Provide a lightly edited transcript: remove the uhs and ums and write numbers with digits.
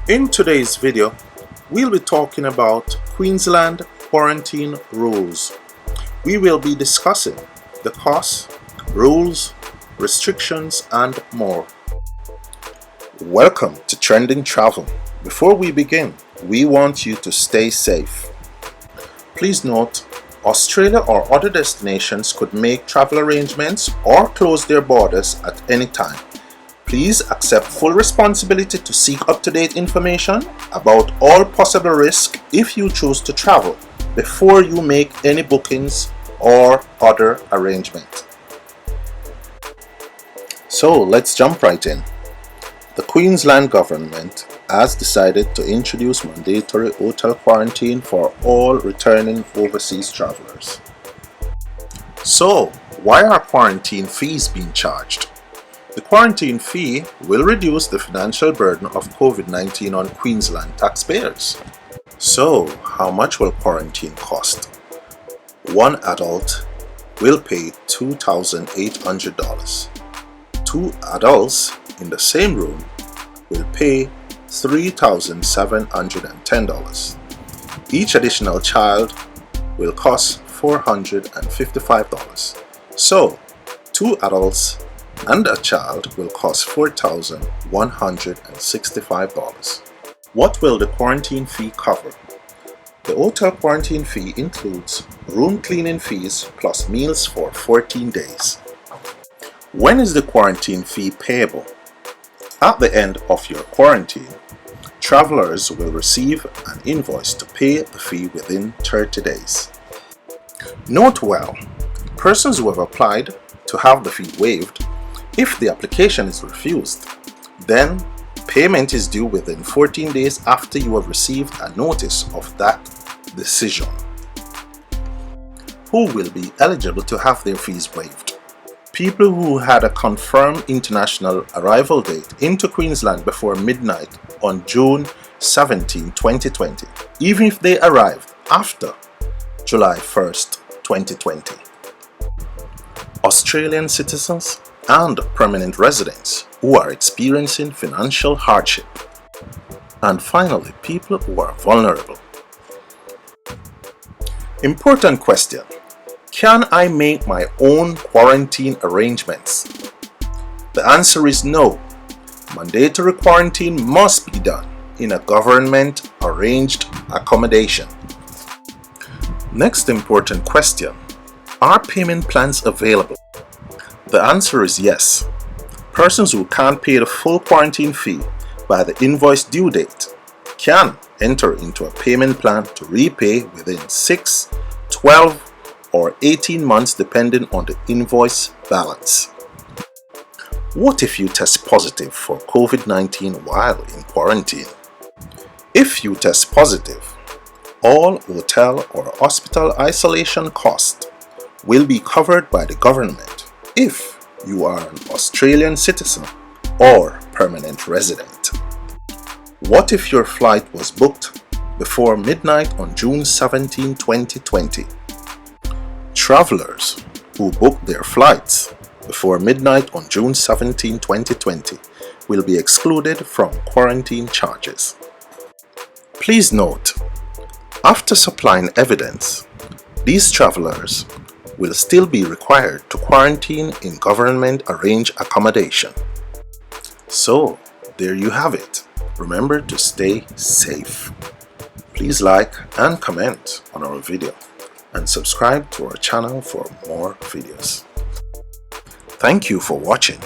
In today's video, we'll be talking about Queensland quarantine rules. We will be discussing the costs, rules, restrictions, and more. Welcome to Trending Travel. Before we begin, we want you to stay safe. Please note, Australia or other destinations could make travel arrangements or close their borders at any time. Please accept full responsibility to seek up-to-date information about all possible risks if you choose to travel before you make any bookings or other arrangements. So let's jump right in. The Queensland Government has decided to introduce mandatory hotel quarantine for all returning overseas travelers. So, why are quarantine fees being charged? The quarantine fee will reduce the financial burden of Covid-19 on Queensland taxpayers. So, how much will quarantine cost? One adult will pay $2,800. Two adults in the same room will pay $3,710. Each additional child will cost $455. So, two adults and a child will cost $4,165. What will the quarantine fee cover? The hotel quarantine fee includes room cleaning fees plus meals for 14 days. When is the quarantine fee payable? At the end of your quarantine, travelers will receive an invoice to pay the fee within 30 days. Note well, persons who have applied to have the fee waived, if the application is refused, then payment is due within 14 days after you have received a notice of that decision. Who will be eligible to have their fees waived? People who had a confirmed international arrival date into Queensland before midnight on June 17, 2020, even if they arrived after July 1st, 2020. Australian citizens and permanent residents who are experiencing financial hardship. And finally, people who are vulnerable. Important question. Can I make my own quarantine arrangements? The answer is no. Mandatory quarantine must be done in a government-arranged accommodation. Next important question. Are payment plans available? The answer is yes. Persons who can't pay the full quarantine fee by the invoice due date can enter into a payment plan to repay within 6, 12, or 18 months depending on the invoice balance. What if you test positive for COVID-19 while in quarantine? If you test positive, all hotel or hospital isolation costs will be covered by the government if you are an Australian citizen or permanent resident. What if your flight was booked before midnight on June 17, 2020? Travelers who book their flights before midnight on June 17, 2020 will be excluded from quarantine charges. Please note, after supplying evidence, these travelers will still be required to quarantine in government-arranged accommodation. So, there you have it. Remember to stay safe. Please like and comment on our video and subscribe to our channel for more videos. Thank you for watching.